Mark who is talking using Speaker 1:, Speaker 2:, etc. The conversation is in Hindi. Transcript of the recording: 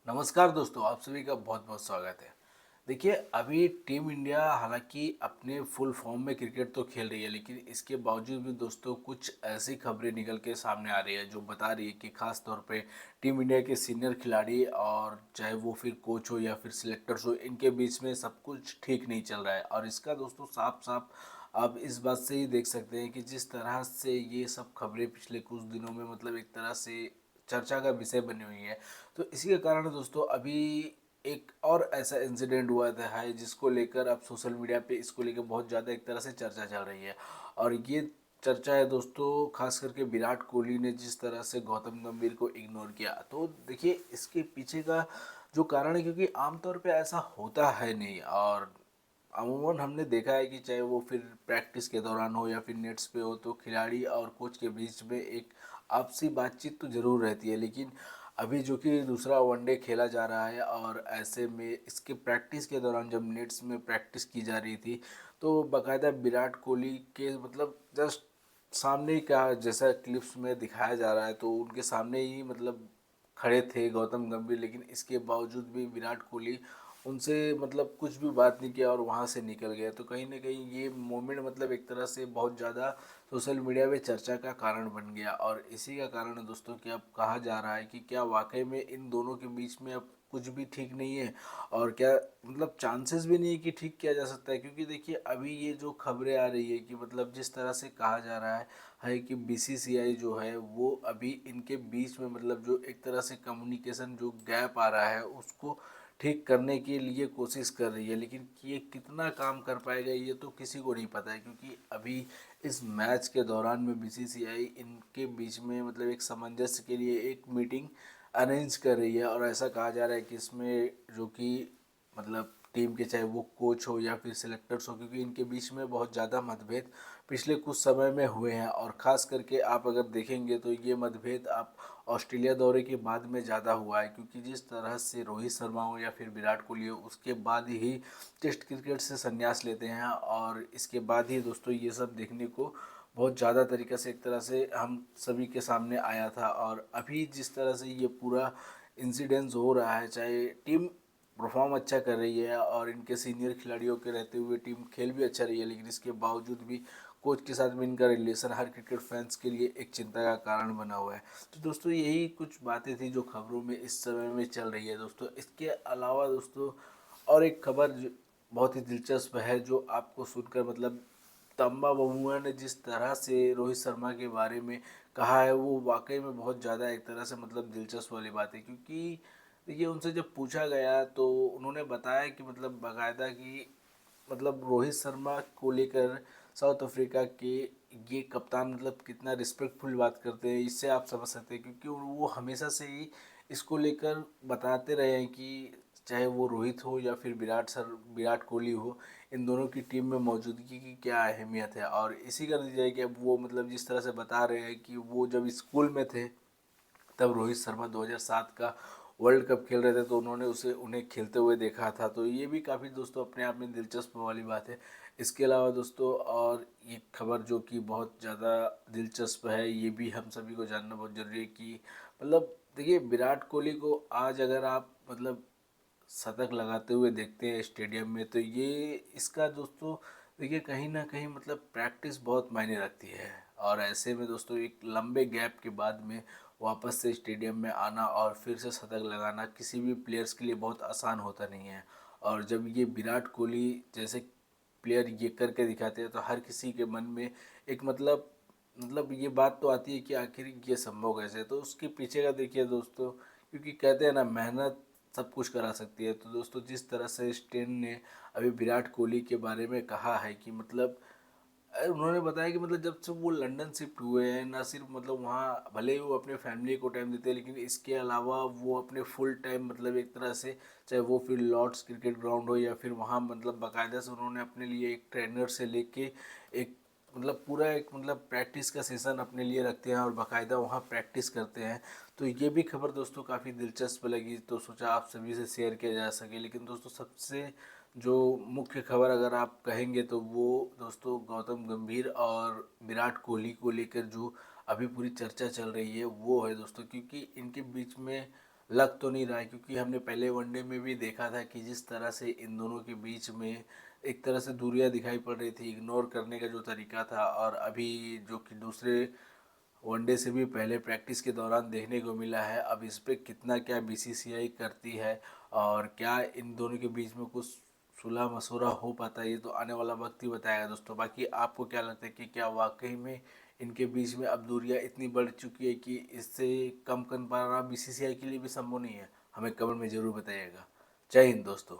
Speaker 1: नमस्कार दोस्तों, आप सभी का बहुत बहुत स्वागत है। देखिए, अभी टीम इंडिया हालांकि अपने फुल फॉर्म में क्रिकेट तो खेल रही है, लेकिन इसके बावजूद भी दोस्तों कुछ ऐसी खबरें निकल के सामने आ रही है जो बता रही है कि खास तौर पे टीम इंडिया के सीनियर खिलाड़ी और चाहे वो फिर कोच हो या फिर सिलेक्टर्स हो, इनके बीच में सब कुछ ठीक नहीं चल रहा है। और इसका दोस्तों साफ साफ आप इस बात से ही देख सकते हैं कि जिस तरह से ये सब खबरें पिछले कुछ दिनों में मतलब एक तरह से चर्चा का विषय बनी हुई है। तो इसी के कारण दोस्तों अभी एक और ऐसा इंसिडेंट हुआ था है जिसको लेकर अब सोशल मीडिया पे इसको लेकर बहुत ज़्यादा एक तरह से चर्चा चल रही है। और ये चर्चा है दोस्तों खास करके विराट कोहली ने जिस तरह से गौतम गंभीर को इग्नोर किया। तो देखिए इसके पीछे का जो कारण है, क्योंकि आमतौर पे ऐसा होता है नहीं। और अमूमन हमने देखा है कि चाहे वो फिर प्रैक्टिस के दौरान हो या फिर नेट्स पे हो, तो खिलाड़ी और कोच के बीच में एक आपसी बातचीत तो ज़रूर रहती है। लेकिन अभी जो कि दूसरा वनडे खेला जा रहा है और ऐसे में इसके प्रैक्टिस के दौरान जब नेट्स में प्रैक्टिस की जा रही थी, तो बाकायदा विराट कोहली के मतलब जस्ट सामने ही का जैसा क्लिप्स में दिखाया जा रहा है, तो उनके सामने ही मतलब खड़े थे गौतम गंभीर। लेकिन इसके बावजूद भी विराट कोहली उनसे मतलब कुछ भी बात नहीं किया और वहाँ से निकल गया। तो कहीं ना कहीं ये मोमेंट मतलब एक तरह से बहुत ज़्यादा सोशल मीडिया पे चर्चा का कारण बन गया। और इसी का कारण है दोस्तों कि अब कहा जा रहा है कि क्या वाकई में इन दोनों के बीच में अब कुछ भी ठीक नहीं है, और क्या मतलब चांसेस भी नहीं है कि ठीक किया जा सकता है। क्योंकि देखिए अभी ये जो खबरें आ रही है कि मतलब जिस तरह से कहा जा रहा है कि बीसीसीआई जो है वो अभी इनके बीच में मतलब जो एक तरह से कम्युनिकेशन जो गैप आ रहा है उसको ठीक करने के लिए कोशिश कर रही है। लेकिन ये कितना काम कर पाएगा ये तो किसी को नहीं पता है, क्योंकि अभी इस मैच के दौरान में बीसीसीआई इनके बीच में मतलब एक सामंजस्य के लिए एक मीटिंग अरेंज कर रही है। और ऐसा कहा जा रहा है कि इसमें जो कि मतलब टीम के चाहे वो कोच हो या फिर सिलेक्टर्स हो, क्योंकि इनके बीच में बहुत ज़्यादा मतभेद पिछले कुछ समय में हुए हैं। और ख़ास करके आप अगर देखेंगे तो ये मतभेद आप ऑस्ट्रेलिया दौरे के बाद में ज़्यादा हुआ है, क्योंकि जिस तरह से रोहित शर्मा हो या फिर विराट कोहली हो उसके बाद ही टेस्ट क्रिकेट से संन्यास लेते हैं। और इसके बाद ही दोस्तों ये सब देखने को बहुत ज़्यादा तरीक़े से एक तरह से हम सभी के सामने आया था। और अभी जिस तरह से ये पूरा इंसिडेंस हो रहा है, चाहे टीम परफॉर्म अच्छा कर रही है और इनके सीनियर खिलाड़ियों के रहते हुए टीम खेल भी अच्छा रही है, लेकिन इसके बावजूद भी कोच के साथ में इनका रिलेशन हर क्रिकेट फैंस के लिए एक चिंता का कारण बना हुआ है। तो दोस्तों यही कुछ बातें थी जो खबरों में इस समय में चल रही है दोस्तों। इसके अलावा दोस्तों और एक खबर बहुत ही दिलचस्प है जो आपको सुनकर मतलब तम्बा बमुआ ने जिस तरह से रोहित शर्मा के बारे में कहा है वो वाकई में बहुत ज़्यादा एक तरह से मतलब दिलचस्प वाली बात है। क्योंकि देखिए उनसे जब पूछा गया तो उन्होंने बताया कि मतलब बाकायदा कि मतलब रोहित शर्मा को लेकर साउथ अफ्रीका के ये कप्तान मतलब कितना रिस्पेक्टफुल बात करते हैं, इससे आप समझ सकते हैं। क्योंकि वो हमेशा से ही इसको लेकर बताते रहे हैं कि चाहे वो रोहित हो या फिर विराट कोहली हो, इन दोनों की टीम में मौजूदगी की क्या अहमियत है। और इसी का नतीजा है कि अब वो मतलब जिस तरह से बता रहे हैं कि वो जब स्कूल में थे तब रोहित शर्मा 2007 का वर्ल्ड कप खेल रहे थे, तो उन्होंने उसे उन्हें खेलते हुए देखा था। तो ये भी काफ़ी दोस्तों अपने आप में दिलचस्प वाली बात है। इसके अलावा दोस्तों और ये खबर जो कि बहुत ज़्यादा दिलचस्प है, ये भी हम सभी को जानना बहुत ज़रूरी है कि मतलब देखिए विराट कोहली को आज अगर आप मतलब शतक लगाते हुए देखते हैं स्टेडियम में, तो ये इसका दोस्तों देखिए कहीं ना कहीं मतलब प्रैक्टिस बहुत मायने रखती है। और ऐसे में दोस्तों एक लंबे गैप के बाद में वापस से स्टेडियम में आना और फिर से शतक लगाना किसी भी प्लेयर्स के लिए बहुत आसान होता नहीं है। और जब ये विराट कोहली जैसे प्लेयर ये करके दिखाते हैं तो हर किसी के मन में एक मतलब ये बात तो आती है कि आखिर ये संभव कैसे है। तो उसके पीछे का देखिए दोस्तों, क्योंकि कहते हैं ना मेहनत सब कुछ करा सकती है। तो दोस्तों जिस तरह से स्टेन ने अभी विराट कोहली के बारे में कहा है कि मतलब उन्होंने बताया कि मतलब जब से वो लंदन शिफ्ट हुए हैं, ना सिर्फ मतलब वहाँ भले ही वो अपने फैमिली को टाइम देते हैं, लेकिन इसके अलावा वो अपने फुल टाइम मतलब एक तरह से चाहे वो फिर लॉर्ड्स क्रिकेट ग्राउंड हो या फिर वहाँ मतलब बाकायदा से उन्होंने अपने लिए एक ट्रेनर से लेके एक मतलब पूरा एक मतलब प्रैक्टिस का सेशन अपने लिए रखते हैं और बाकायदा वहाँ प्रैक्टिस करते हैं। तो ये भी खबर दोस्तों काफ़ी दिलचस्प लगी, तो सोचा आप सभी से शेयर किया जा सके। लेकिन दोस्तों सबसे जो मुख्य खबर अगर आप कहेंगे तो वो दोस्तों गौतम गंभीर और विराट कोहली को लेकर जो अभी पूरी चर्चा चल रही है वो है दोस्तों। क्योंकि इनके बीच में लग तो नहीं रहा है, क्योंकि हमने पहले वनडे में भी देखा था कि जिस तरह से इन दोनों के बीच में एक तरह से दूरियां दिखाई पड़ रही थी, इग्नोर करने का जो तरीका था, और अभी जो कि दूसरे वनडे से भी पहले प्रैक्टिस के दौरान देखने को मिला है। अब इस पे कितना क्या बीसीसीआई करती है और क्या इन दोनों के बीच में कुछ सुलह मशवरा हो पाता है, ये तो आने वाला वक्त ही बताएगा दोस्तों। बाकी आपको क्या लगता है कि क्या वाकई में इनके बीच में अब दूरियां इतनी बढ़ चुकी है कि इससे कम कर पाना बीसीसीआई के लिए भी संभव नहीं है? हमें कमेंट में ज़रूर बताइएगा। जय हिंद दोस्तों।